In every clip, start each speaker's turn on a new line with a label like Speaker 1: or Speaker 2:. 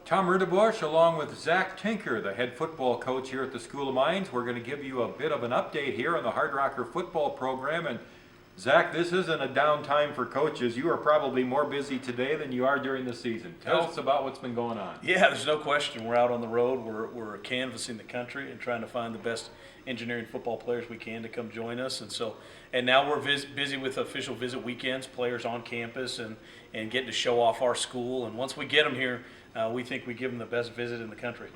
Speaker 1: Tom Rudebush, along with Zach Tinker, the head football coach here at the School of Mines. We're going to give you a bit of an update here on the Hardrocker football program. And Zach, this isn't a downtime for coaches. You are probably more busy today than you are during the season. Tell us about what's been going on.
Speaker 2: Yeah, there's no question. We're out on the road. We're canvassing the country and trying to find the best engineering football players we can to come join us. And now we're busy with official visit weekends, players on campus, and getting to show off our school. And once we get them here, we think we give them the best visit in the country.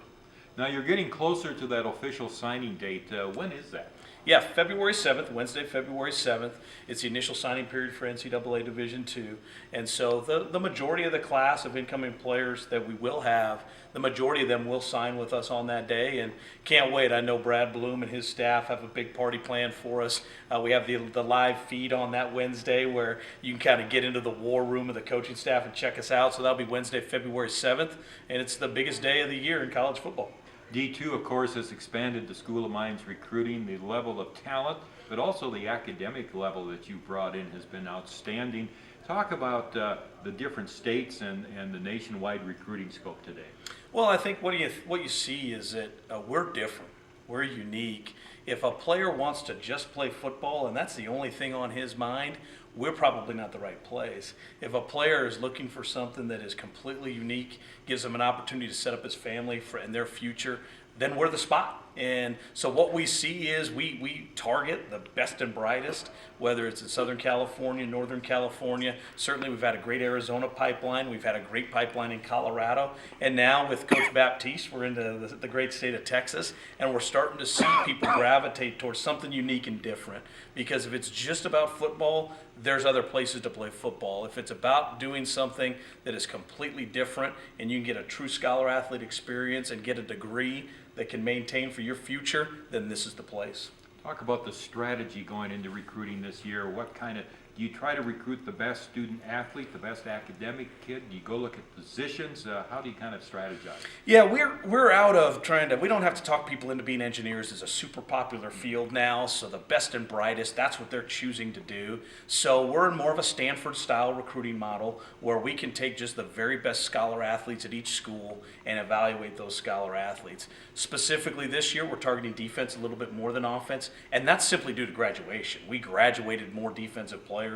Speaker 1: Now you're getting closer to that official signing date. When is that?
Speaker 2: Yeah, February 7th, Wednesday, February 7th. It's the initial signing period for NCAA Division II. And so the majority of the class of incoming players that we will have, the majority of them will sign with us on that day. And can't wait. I know Brad Bloom and his staff have a big party planned for us. We have the live feed on that Wednesday where you can kind of get into the war room of the coaching staff and check us out. So that'll be Wednesday, February 7th. And it's the biggest day of the year in college football.
Speaker 1: D2, of course, has expanded the School of Mines recruiting. The level of talent, but also the academic level that you brought in has been outstanding. Talk about the different states and the nationwide recruiting scope today.
Speaker 2: Well, I think what you see is that we're different. We're unique. If a player wants to just play football and that's the only thing on his mind, we're probably not the right place. If a player is looking for something that is completely unique, gives them an opportunity to set up his family and their future, then we're the spot. And so what we see is we target the best and brightest, whether it's in Southern California, Northern California. Certainly we've had a great Arizona pipeline. We've had a great pipeline in Colorado. And now with Coach Baptiste, we're into the great state of Texas. And we're starting to see people gravitate towards something unique and different. Because if it's just about football, there's other places to play football. If it's about doing something that is completely different and you can get a true scholar athlete experience and get a degree that can maintain for your future, then this is the place.
Speaker 1: Talk about the strategy going into recruiting this year. What kind of, do you try to recruit the best student athlete, the best academic kid? Do you go look at positions? How do you kind of strategize?
Speaker 2: Yeah, we're out of trying to, we don't have to talk people into being engineers. It's a super popular field now, so the best and brightest, that's what they're choosing to do. So we're in more of a Stanford style recruiting model where we can take just the very best scholar athletes at each school and evaluate those scholar athletes. Specifically this year, we're targeting defense a little bit more than offense, and that's simply due to graduation. We graduated more defensive players.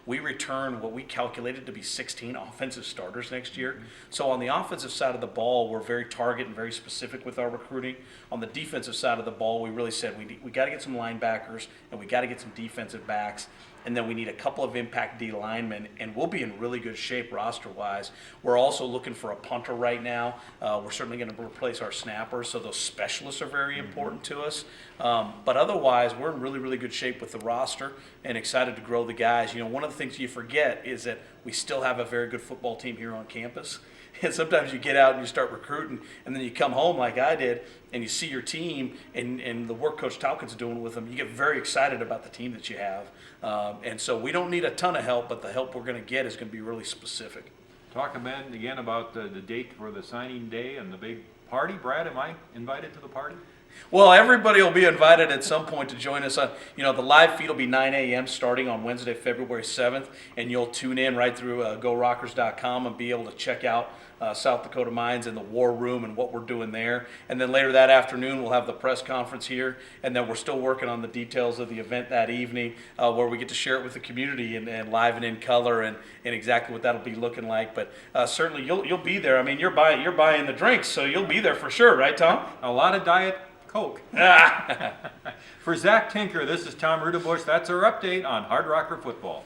Speaker 2: We return what we calculated to be 16 offensive starters next year. So on the offensive side of the ball, we're very target and very specific with our recruiting. On the defensive side of the ball, we really said we got to get some linebackers and we got to get some defensive backs. And then we need a couple of impact D linemen, and we'll be in really good shape roster-wise. We're also looking for a punter right now. We're certainly going to replace our snappers, so those specialists are very important to us. But otherwise, we're in really, really good shape with the roster and excited to grow the guys. You know, one of the things you forget is that we still have a very good football team here on campus. And sometimes you get out and you start recruiting, and then you come home like I did, and you see your team and the work Coach Talkin's doing with them. You get very excited about the team that you have. And so we don't need a ton of help, but the help we're going to get is going to be really specific.
Speaker 1: Talk again about the date for the signing day and the big party. Brad, am I invited to the party?
Speaker 2: Well, everybody will be invited at some point to join us. The live feed will be 9 a.m. starting on Wednesday, February 7th, and you'll tune in right through GoRockers.com and be able to check out South Dakota Mines and the War Room and what we're doing there. And then later that afternoon, we'll have the press conference here, and then we're still working on the details of the event that evening where we get to share it with the community and live and in color and exactly what that'll be looking like. But certainly you'll be there. I mean, you're buying the drinks, so you'll be there for sure, right, Tom?
Speaker 1: A lot of Diet Coke. For Zach Tinker, this is Tom Rudebush. That's our update on Hardrocker football.